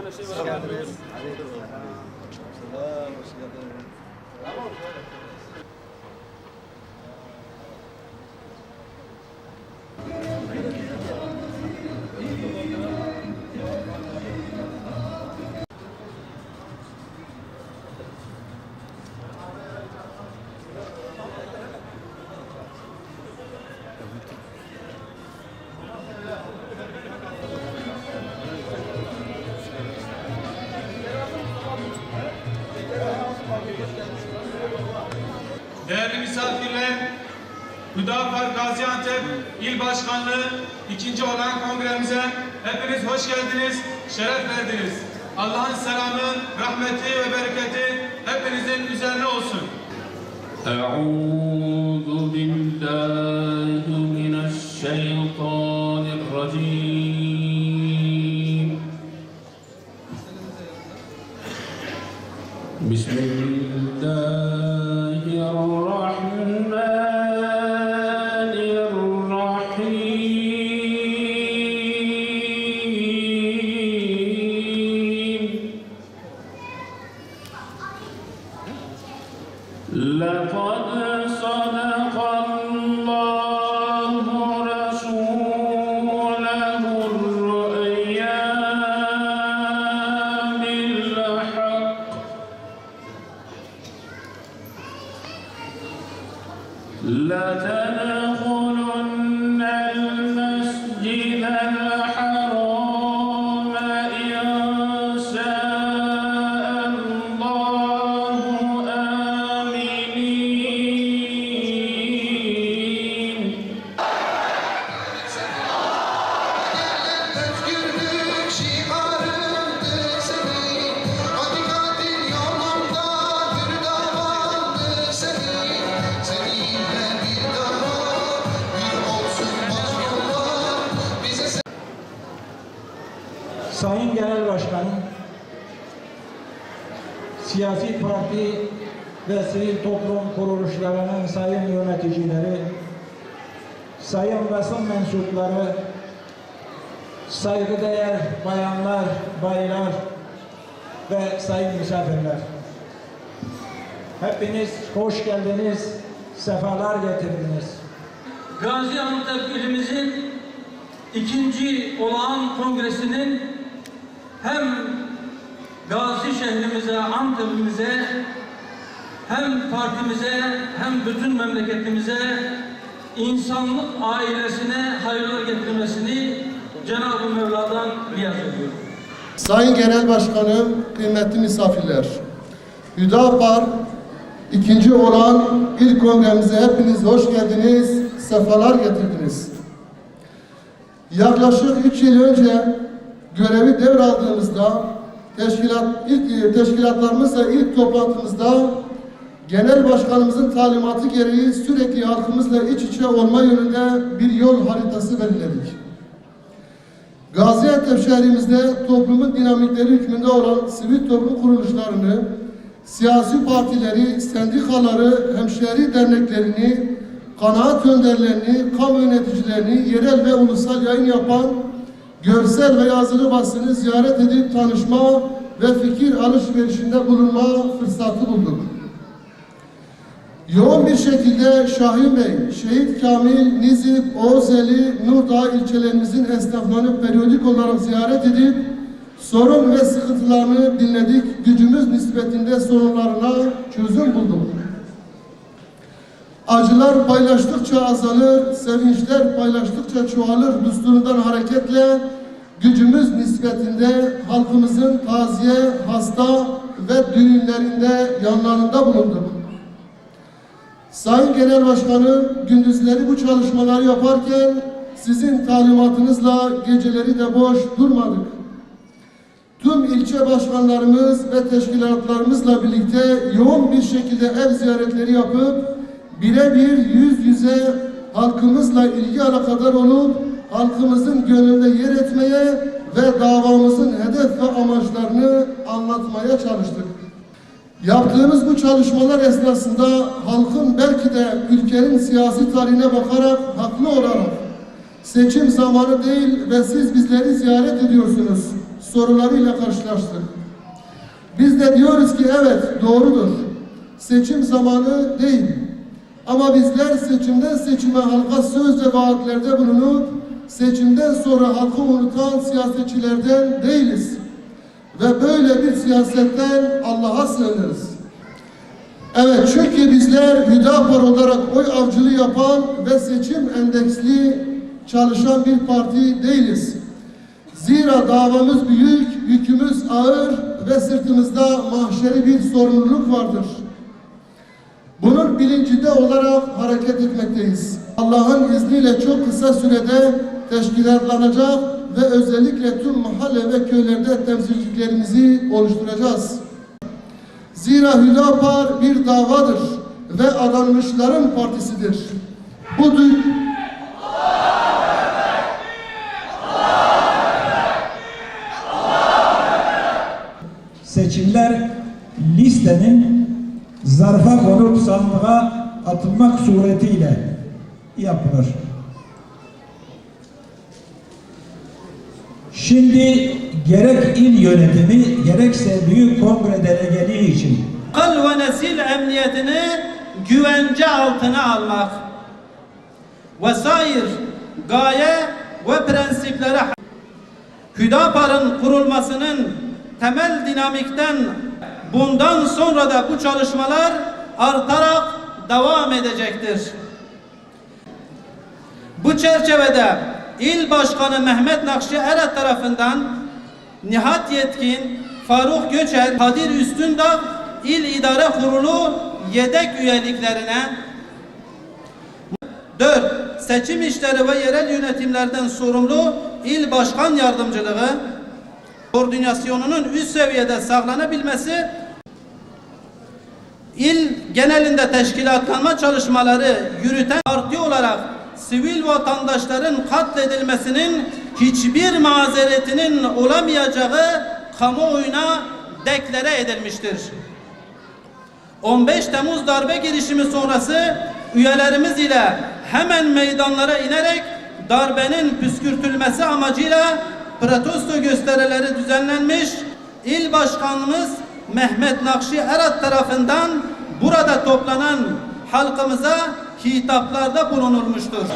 Hoş geldiniz. Değerli misafirler, Hüdapar Gaziantep İl Başkanlığı 2. olan kongremize hepiniz hoş geldiniz, şeref verdiniz. Allah'ın selamı, rahmeti ve bereketi hepinizin üzerine olsun. Euzu billahi mineşşeytanirracim. لقد صدق الله رسوله الرؤيا بالحق لتدخلن المسجد الحرام إن شاء الله آمنين. Özgürlük şiarındı senin, hakikatin yolundadır davandı senin. Seninle bir daha bir olsun mazlumlar bize. Sayın Genel Başkanım, siyasi parti ve sivil toplum kuruluşlarının sayın yöneticileri, sayın basın mensupları, saygıdeğer bayanlar, baylar ve sayın misafirler. Hepiniz hoş geldiniz, sefalar getirdiniz. Gaziantep ilimizin 2. olağan kongresinin hem Gazi şehrimize, Antep'imize, hem partimize, hem bütün memleketimize, insanlık ailesine hayırlar getirmesini Cenab-ı Mevla'dan niyaz ediyorum. Sayın Genel Başkanım, kıymetli misafirler, Hüdapar 2. olan ilk kongremize hepiniz hoş geldiniz, sefalar getirdiniz. Yaklaşık 3 yıl önce görevi devraldığımızda teşkilatlarımızla ilk toplantımızda Genel Başkanımızın talimatı gereği sürekli halkımızla iç içe olma yönünde bir yol haritası belirledik. Gaziantep şehrimizde toplumun dinamikleri hükmünde olan sivil toplum kuruluşlarını, siyasi partileri, sendikaları, hemşehri derneklerini, kanaat önderlerini, kamu yöneticilerini, yerel ve ulusal yayın yapan, görsel ve yazılı basını ziyaret edip tanışma ve fikir alışverişinde bulunma fırsatı bulduk. Yoğun bir şekilde Şahin Bey, Şehit Kamil, Nizip, Oğuzeli, Nurdağ ilçelerimizin esnaflarını periyodik olarak ziyaret edip sorun ve sıkıntılarını dinledik, gücümüz nispetinde sorunlarına çözüm bulduk. Acılar paylaştıkça azalır, sevinçler paylaştıkça çoğalır düsturundan hareketle gücümüz nispetinde halkımızın taziye, hasta ve düğünlerinde yanlarında bulunduk. Sayın Genel Başkanım, gündüzleri bu çalışmaları yaparken sizin talimatınızla geceleri de boş durmadık. Tüm ilçe başkanlarımız ve teşkilatlarımızla birlikte yoğun bir şekilde ev ziyaretleri yapıp birebir yüz yüze halkımızla ilgi alakadar olup halkımızın gönlünde yer etmeye ve davamızın hedef ve amaçlarını anlatmaya çalıştık. Yaptığımız bu çalışmalar esnasında halkın belki de ülkenin siyasi tarihine bakarak haklı olarak seçim zamanı değil ve siz bizleri ziyaret ediyorsunuz, sorularıyla karşılaştık. Biz de diyoruz ki evet, doğrudur. Seçim zamanı değil. Ama bizler seçimden seçime halka söz ve vaatlerde bulunup seçimden sonra halkı unutan siyasetçilerden değiliz. Ve böyle bir siyasetten Allah'a sığınırız. Evet, çünkü bizler Hüdapar olarak oy avcılığı yapan ve seçim endeksli çalışan bir parti değiliz. Zira davamız büyük, yükümüz ağır ve sırtımızda mahşeri bir sorumluluk vardır. Bunun bilincinde olarak hareket etmekteyiz. Allah'ın izniyle çok kısa sürede teşkilatlanacak ve özellikle tüm mahalle ve köylerde temsilciliklerimizi oluşturacağız. Zira Hüdapar bir davadır ve adanmışların partisidir. Bu Seçimler listenin zarfa konup sandığa atılmak suretiyle yapılır. Şimdi gerek il yönetimi gerekse büyük kongre delegeliği için akıl ve nesil emniyetini güvence altına almak vesair gaye ve prensiplere Hüdapar'ın kurulmasının temel dinamikten bundan sonra da bu çalışmalar artarak devam edecektir. Bu çerçevede İl Başkanı Mehmet Nakşi Eret tarafından Nihat Yetkin, Faruk Göçer, Kadir Üstündağ İl İdare Kurulu yedek üyeliklerine 4. Seçim işleri ve yerel yönetimlerden sorumlu İl Başkan Yardımcılığı koordinasyonunun üst seviyede sağlanabilmesi, il genelinde teşkilatlanma çalışmaları yürüten parti olarak sivil vatandaşların katledilmesinin hiçbir mazeretinin olamayacağı kamuoyuna deklare edilmiştir. 15 Temmuz darbe girişimi sonrası üyelerimiz ile hemen meydanlara inerek darbenin püskürtülmesi amacıyla protesto gösterileri düzenlenmiş. İl Başkanımız Mehmet Nakşi Eret tarafından burada toplanan halkımıza hitaplarda bulunulmuştur.